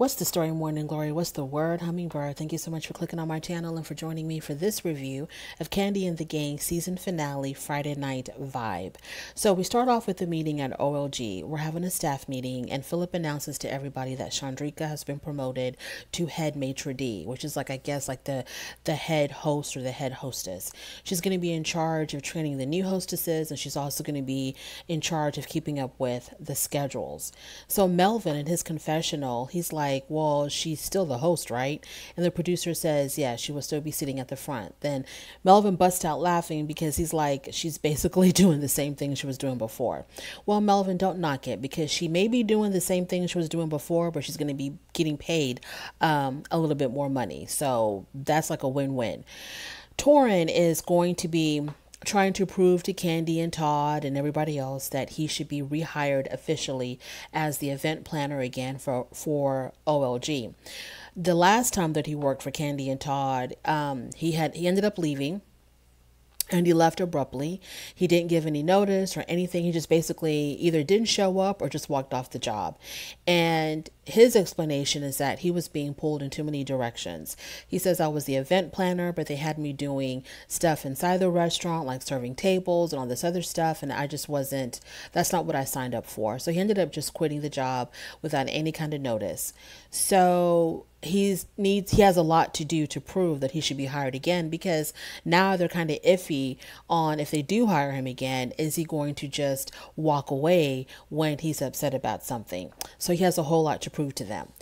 What's the story, Morning Glory? What's the word, Hummingbird? Thank you so much for clicking on my channel and for joining me for this review of Kandi and the Gang season finale Friday Night Vibe. So we start off with the meeting at OLG. We're having a staff meeting and Philip announces to everybody that Chandrika has been promoted to head maitre d', which is like, I guess, like the head host or the head hostess. She's going to be in charge of training the new hostesses, and she's also going to be in charge of keeping up with the schedules. So Melvin, in his confessional, he's like, well, she's still the host, right? And the producer says, yeah, she will still be sitting at the front. Then Melvin busts out laughing because he's like, she's basically doing the same thing she was doing before. Well, Melvin, don't knock it, because she may be doing the same thing she was doing before, but she's going to be getting paid a little bit more money. So that's like a win-win. Torrin is going to be trying to prove to Kandi and Todd and everybody else that he should be rehired officially as the event planner again for OLG. The last time that he worked for Kandi and Todd, he ended up leaving. And he left abruptly. He didn't give any notice or anything. He just basically either didn't show up or just walked off the job. And his explanation is that he was being pulled in too many directions. He says, I was the event planner, but they had me doing stuff inside the restaurant, like serving tables and all this other stuff. And I just wasn't, that's not what I signed up for. So he ended up just quitting the job without any kind of notice. So he has a lot to do to prove that he should be hired again, because now they're kind of iffy on if they do hire him again, is he going to just walk away when he's upset about something? So he has a whole lot to prove to them.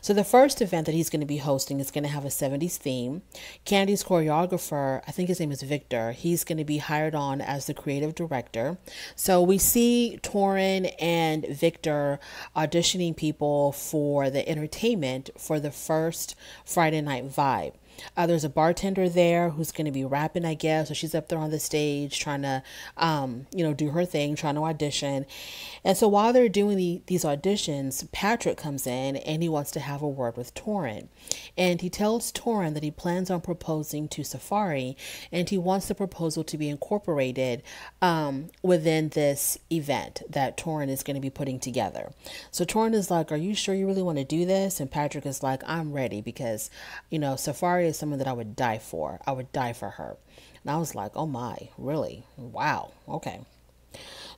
So the first event that he's going to be hosting is going to have a 70s theme. Kandi's choreographer, I think his name is Victor, he's going to be hired on as the creative director. So we see Torrin and Victor auditioning people for the entertainment for the first Friday Night Vibe. There's a bartender there who's going to be rapping, I guess. So she's up there on the stage trying to, do her thing, trying to audition. And so while they're doing these auditions, Patrick comes in and he wants to have a word with Torrin. And he tells Torrin that he plans on proposing to Safari, and he wants the proposal to be incorporated within this event that Torrin is going to be putting together. So Torrin is like, are you sure you really want to do this? And Patrick is like, I'm ready, because, Safari is someone that I would die for. I would die for her. And I was like, oh my, really? Wow. Okay.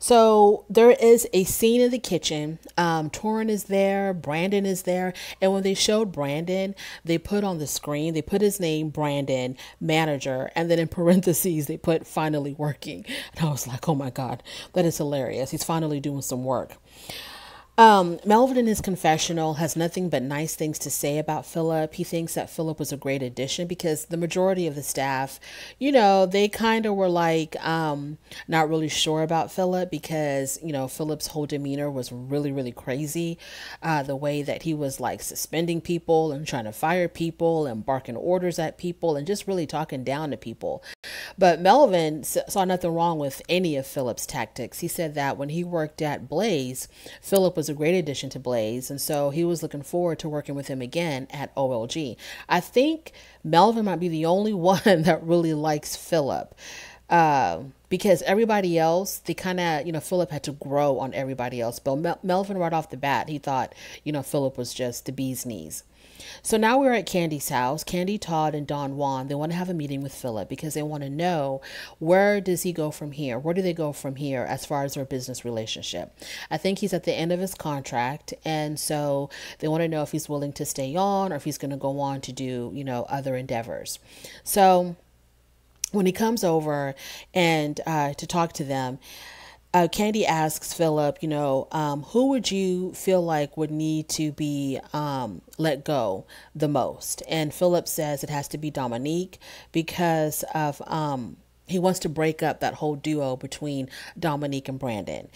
So there is a scene in the kitchen. Torrin is there. Brandon is there. And when they showed Brandon, they put on the screen, they put his name, Brandon, manager. And then in parentheses, they put finally working. And I was like, oh my God, that is hilarious. He's finally doing some work. Melvin in his confessional has nothing but nice things to say about Philip. He thinks that Philip was a great addition, because the majority of the staff, they kind of were like, not really sure about Philip, because, Philip's whole demeanor was really, really crazy. The way that he was like suspending people and trying to fire people and barking orders at people and just really talking down to people. But Melvin saw nothing wrong with any of Philip's tactics. He said that when he worked at Blaze, Philip was a great addition to Blaze, and so he was looking forward to working with him again at OLG. I think Melvin might be the only one that really likes Philip, because everybody else, they kind of, Philip had to grow on everybody else. But Melvin, right off the bat, he thought, Philip was just the bee's knees. So now we're at Kandi's house. Kandi, Todd, and Don Juan, they want to have a meeting with Philip, because they want to know, where does he go from here? Where do they go from here as far as their business relationship? I think he's at the end of his contract, and so they want to know if he's willing to stay on or if he's going to go on to do, other endeavors. So when he comes over and to talk to them, Kandi asks Philip, who would you feel like would need to be let go the most? And Philip says it has to be Dominique, because of he wants to break up that whole duo between Dominique and Brandon.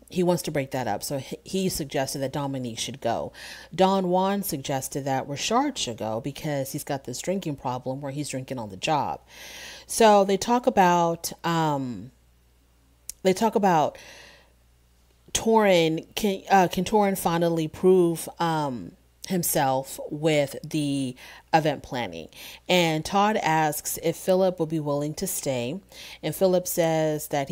He wants to break that up. So he suggested that Dominique should go. Don Juan suggested that Rashard should go, because he's got this drinking problem where he's drinking on the job. So they talk about Torrin. Can Torrin finally prove himself with the event planning. And Todd asks if Philip will be willing to stay. And Philip says that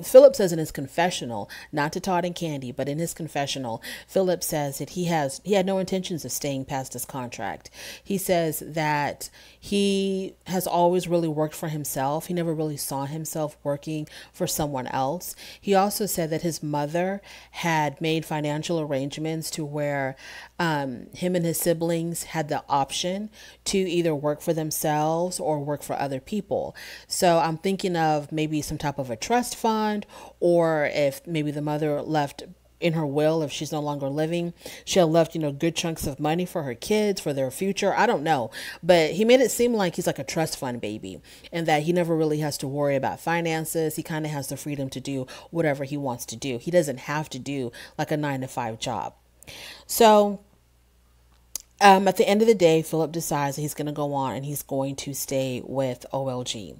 Philip says in his confessional, not to Todd and Kandi, but in his confessional, Philip says that he had no intentions of staying past his contract. He says that he has always really worked for himself. He never really saw himself working for someone else. He also said that his mother had made financial arrangements to where him and his siblings had the option to either work for themselves or work for other people. So I'm thinking of maybe some type of a trust fund, or if maybe the mother left in her will, if she's no longer living, she'll left, good chunks of money for her kids, for their future. I don't know. But he made it seem like he's like a trust fund baby, and that he never really has to worry about finances. He kind of has the freedom to do whatever he wants to do. He doesn't have to do like a 9-to-5 job. So at the end of the day, Philip decides that he's going to go on and he's going to stay with OLG.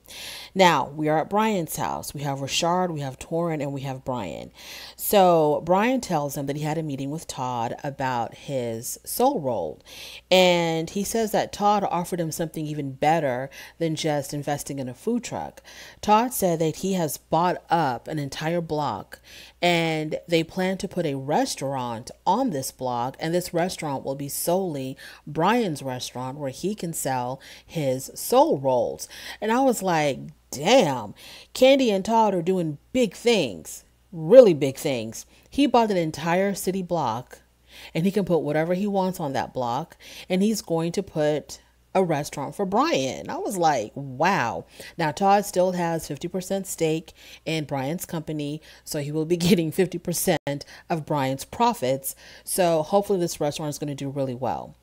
Now, we are at Brian's house. We have Rashard, we have Torrin, and we have Brian. So Brian tells him that he had a meeting with Todd about his soul roll. And he says that Todd offered him something even better than just investing in a food truck. Todd said that he has bought up an entire block, and they plan to put a restaurant on this block, and this restaurant will be solely Brian's restaurant where he can sell his soul rolls. And I was like, damn, Kandi and Todd are doing big things, really big things. He bought an entire city block, and he can put whatever he wants on that block, and he's going to put a restaurant for Brian. I was like, wow. Now, Todd still has 50% stake in Brian's company, so he will be getting 50% of Brian's profits. So hopefully this restaurant is going to do really well.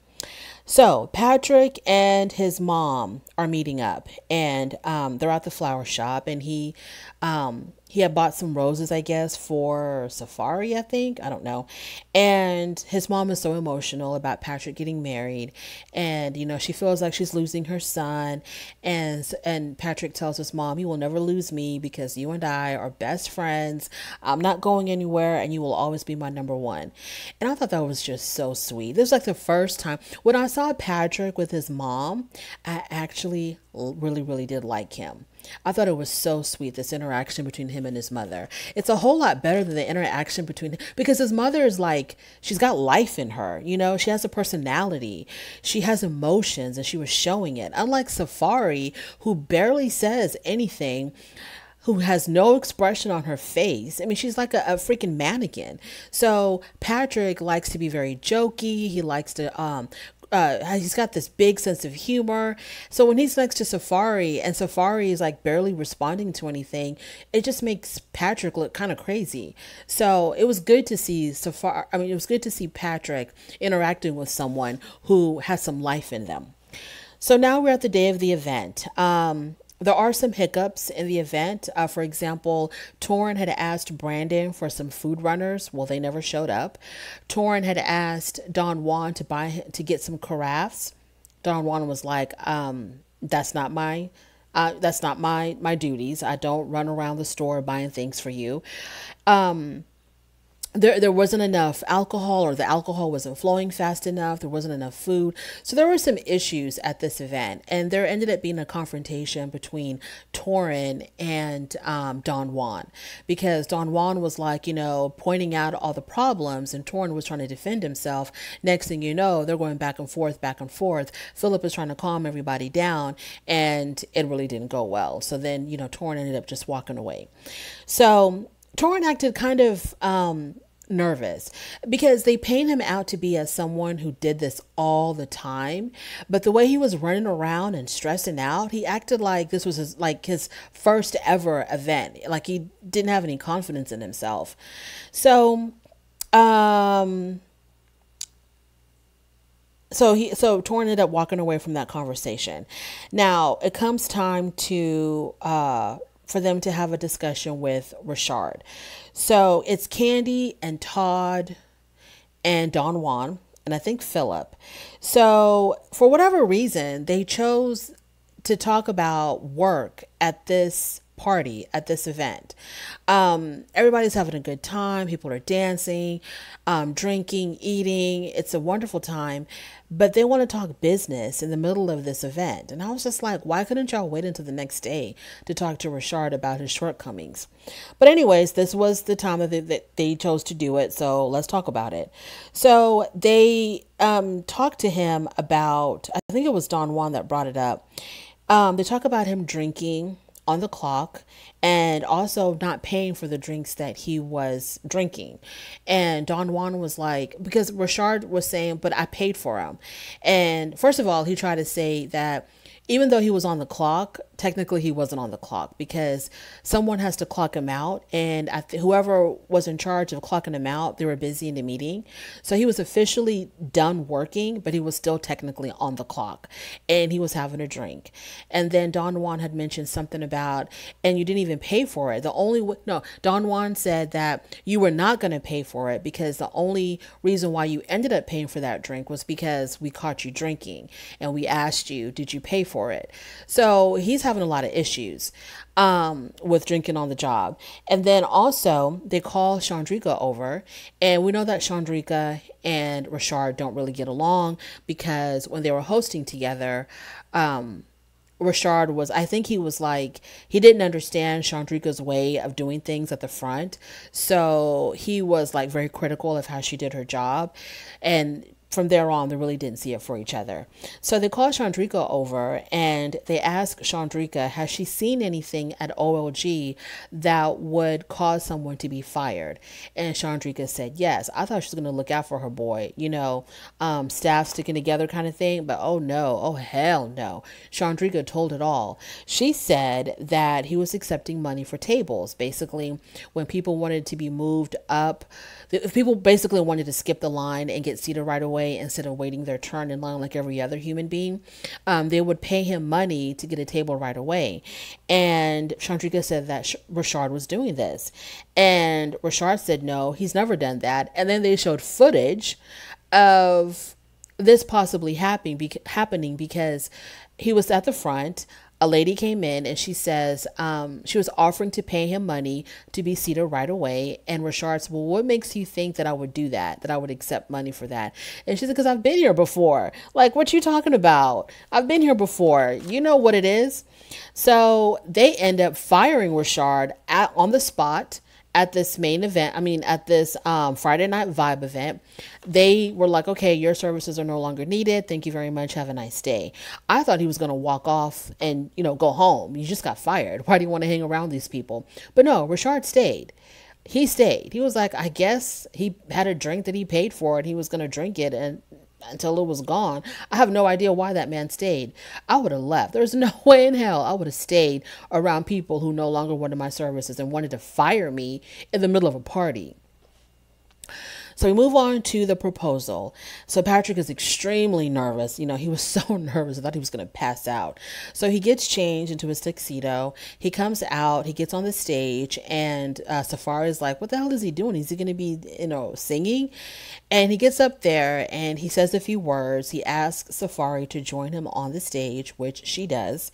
So Patrick and his mom are meeting up, and they're at the flower shop, and he had bought some roses, I guess, for Safari, I think. I don't know. And his mom is so emotional about Patrick getting married. And, she feels like she's losing her son. And Patrick tells his mom, "You will never lose me because you and I are best friends. I'm not going anywhere, and you will always be my number one." And I thought that was just so sweet. This was like the first time when I saw Patrick with his mom, I actually really, really did like him. I thought it was so sweet, this interaction between him and his mother. It's a whole lot better than the interaction because his mother is like, she's got life in her, she has a personality, she has emotions, and she was showing it. Unlike Safari, who barely says anything, who has no expression on her face. I mean, she's like a freaking mannequin. So Patrick likes to be very jokey. He likes to, he's got this big sense of humor. So when he's next to Safari and Safari is like barely responding to anything, it just makes Patrick look kind of crazy. So it was good to see it was good to see Patrick interacting with someone who has some life in them. So now we're at the day of the event. There are some hiccups in the event. For example, Torrin had asked Brandon for some food runners. Well, they never showed up. Torrin had asked Don Juan to get some carafes. Don Juan was like, that's not my duties. I don't run around the store buying things for you. There wasn't enough alcohol, or the alcohol wasn't flowing fast enough. There wasn't enough food. So there were some issues at this event, and there ended up being a confrontation between Torrin and Don Juan, because Don Juan was like, pointing out all the problems, and Torrin was trying to defend himself. Next thing you know, they're going back and forth, back and forth. Philip is trying to calm everybody down, and it really didn't go well. So then, Torrin ended up just walking away. So Torrin acted kind of nervous because they paint him out to be as someone who did this all the time, but the way he was running around and stressing out, he acted like this was his first ever event, like he didn't have any confidence in himself. So Torrin ended up walking away from that conversation. Now it comes time to for them to have a discussion with Rashard. So it's Kandi and Todd and Don Juan, and I think Philip. So for whatever reason, they chose to talk about work at this party at this event. Everybody's having a good time. People are dancing, drinking, eating. It's a wonderful time, but they want to talk business in the middle of this event. And I was just like, why couldn't y'all wait until the next day to talk to Rashard about his shortcomings? But anyways, this was the time that they chose to do it. So let's talk about it. So they talked to him about, I think it was Don Juan that brought it up. They talk about him drinking on the clock and also not paying for the drinks that he was drinking. And Don Juan was like, because Rashard was saying, but I paid for him. And first of all, he tried to say that even though he was on the clock, technically he wasn't on the clock because someone has to clock him out. And whoever was in charge of clocking him out, they were busy in the meeting. So he was officially done working, but he was still technically on the clock and he was having a drink. And then Don Juan had mentioned something about, and you didn't even pay for it. Don Juan said that you were not going to pay for it because the only reason why you ended up paying for that drink was because we caught you drinking and we asked you, did you pay for it? So he's having a lot of issues with drinking on the job. And then also they call Chandrika over, and we know that Chandrika and Rashard don't really get along because when they were hosting together, Rashard was, I think he was like, he didn't understand Chandrika's way of doing things at the front. So he was like very critical of how she did her job. And from there on, they really didn't see it for each other. So they called Chandrika over and they asked Chandrika, has she seen anything at OLG that would cause someone to be fired? And Chandrika said, yes. I thought she was going to look out for her boy, staff sticking together kind of thing. But oh no, oh hell no. Chandrika told it all. She said that he was accepting money for tables. Basically, when people wanted to be moved up, if people basically wanted to skip the line and get seated right away, instead of waiting their turn in line like every other human being, they would pay him money to get a table right away. And Chandrika said that Rashard was doing this. And Rashard said, no, he's never done that. And then they showed footage of this possibly happening because he was at the front. A lady came in and she says she was offering to pay him money to be seated right away. And Rashard said, well, what makes you think that I would do that I would accept money for that? And she said, because I've been here before. Like, what you talking about? I've been here before. You know what it is. So they end up firing Rashard on the spot at this main event. At this Friday Night Vibe event. They were like, okay, your services are no longer needed. Thank you very much. Have a nice day. I thought he was going to walk off and, go home. You just got fired. Why do you want to hang around these people? But no, Rashard stayed. He stayed. He was like, I guess he had a drink that he paid for and he was going to drink it until it was gone. I have no idea why that man stayed. I would have left. There's no way in hell I would have stayed around people who no longer wanted my services and wanted to fire me in the middle of a party. So we move on to the proposal. So Patrick is extremely nervous. He was so nervous. I thought he was going to pass out. So he gets changed into his tuxedo. He comes out. He gets on the stage. And Safari's like, what the hell is he doing? Is he going to be, singing? And he gets up there and he says a few words. He asks Safari to join him on the stage, which she does.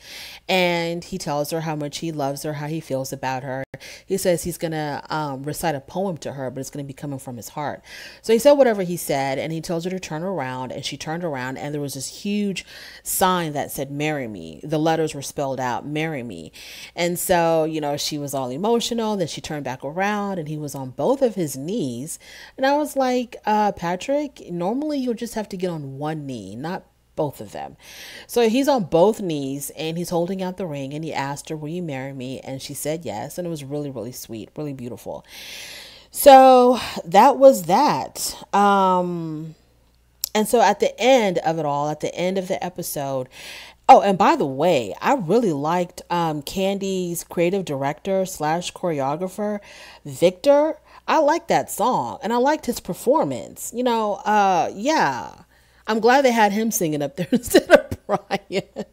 And he tells her how much he loves her, how he feels about her. He says he's going to recite a poem to her, but it's going to be coming from his heart. So he said whatever he said, and he tells her to turn around, and she turned around, and there was this huge sign that said, marry me. The letters were spelled out, marry me. And so, she was all emotional. Then she turned back around, and he was on both of his knees. And I was like, Patrick, normally you'll just have to get on one knee, not both of them. So he's on both knees and he's holding out the ring, and he asked her, will you marry me? And she said yes. And it was really, really sweet, really beautiful. So that was that. And so at the end of it all, at the end of the episode, oh, and by the way, I really liked Kandi's creative director / choreographer, Victor. I liked that song and I liked his performance. Yeah. I'm glad they had him singing up there instead of Brian.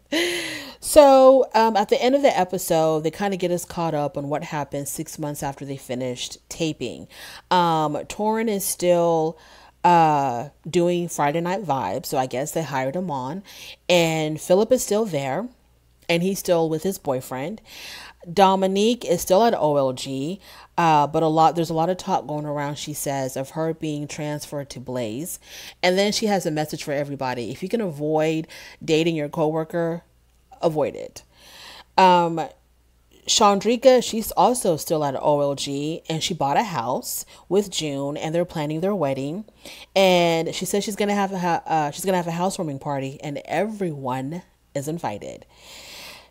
So at the end of the episode, they kind of get us caught up on what happened 6 months after they finished taping. Torrin is still doing Friday Night Vibe, so I guess they hired him on. And Philip is still there, and he's still with his boyfriend. Dominique is still at OLG, but there's a lot of talk going around, she says, of her being transferred to Blaze. And then she has a message for everybody. If you can avoid dating your coworker, avoid it. Chandrika, she's also still at OLG, and she bought a house with June, and they're planning their wedding. And she says she's gonna have a housewarming party, and everyone is invited.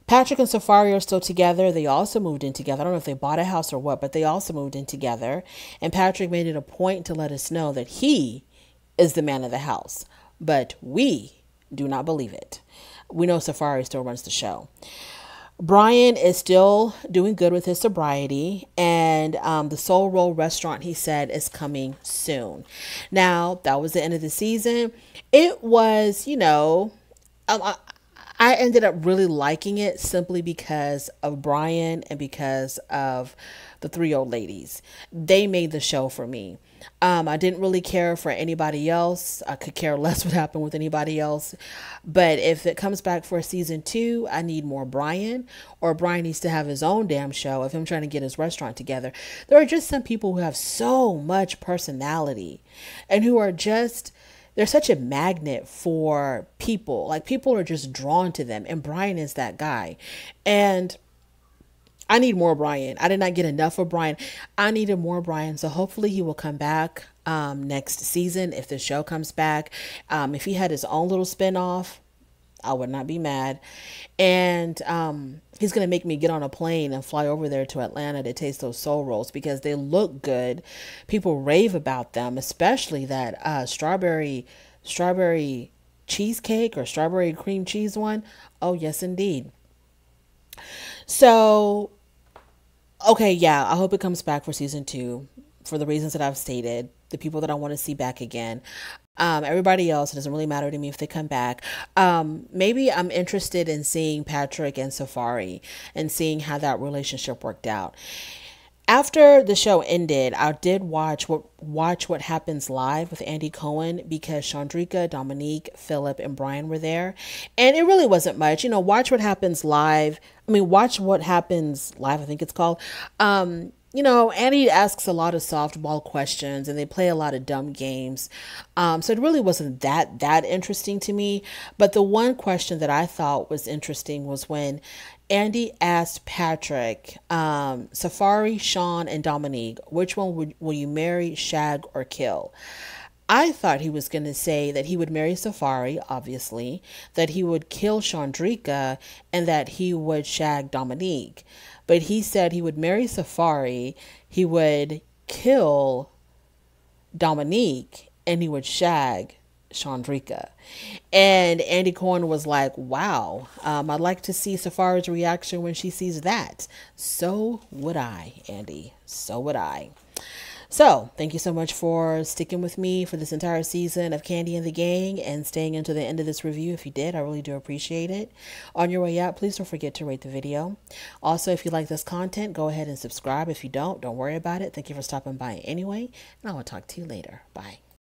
Patrick and Safari are still together. They also moved in together. I don't know if they bought a house or what, but they also moved in together. And Patrick made it a point to let us know that he is the man of the house, but we do not believe it. We know Safari still runs the show. Brian is still doing good with his sobriety, and the Soul Roll restaurant, he said, is coming soon. Now, that was the end of the season. It was, I ended up really liking it simply because of Brian and because of the three old ladies. They made the show for me. I didn't really care for anybody else. I could care less what happened with anybody else. But if it comes back for season 2, I need more Brian, or Brian needs to have his own damn show of him trying to get his restaurant together. There are just some people who have so much personality and who are just, they're such a magnet for people. Like, people are just drawn to them. And Brian is that guy. And I need more Brian. I did not get enough of Brian. I needed more Brian. So hopefully he will come back next season if the show comes back. If he had his own little spinoff, I would not be mad. And he's going to make me get on a plane and fly over there to Atlanta to taste those soul rolls because they look good. People rave about them, especially that strawberry cheesecake or strawberry cream cheese one. Oh, yes, indeed. So, okay, yeah, I hope it comes back for season 2 for the reasons that I've stated, the people that I want to see back again. Everybody else, it doesn't really matter to me if they come back. Maybe I'm interested in seeing Patrick and Safari and seeing how that relationship worked out. After the show ended, I did watch What Happens Live with Andy Cohen because Chandrika, Dominique, Philip, and Brian were there. And it really wasn't much. Watch What Happens Live. Watch What Happens Live, I think it's called. Andy asks a lot of softball questions and they play a lot of dumb games. So it really wasn't that interesting to me. But the one question that I thought was interesting was when Andy asked Patrick, Safari, Sean, and Dominique, which one will you marry, shag, or kill? I thought he was going to say that he would marry Safari, obviously, that he would kill Chandrika, and that he would shag Dominique. But he said he would marry Safari, he would kill Dominique, and he would shag Chandrika. And Andy Cohen was like, wow, I'd like to see Safari's reaction when she sees that. So would I, Andy. So would I. So thank you so much for sticking with me for this entire season of Kandi and the Gang and staying until the end of this review. If you did, I really do appreciate it. On your way out, please don't forget to rate the video. Also, if you like this content, go ahead and subscribe. If you don't worry about it. Thank you for stopping by anyway, and I will talk to you later. Bye.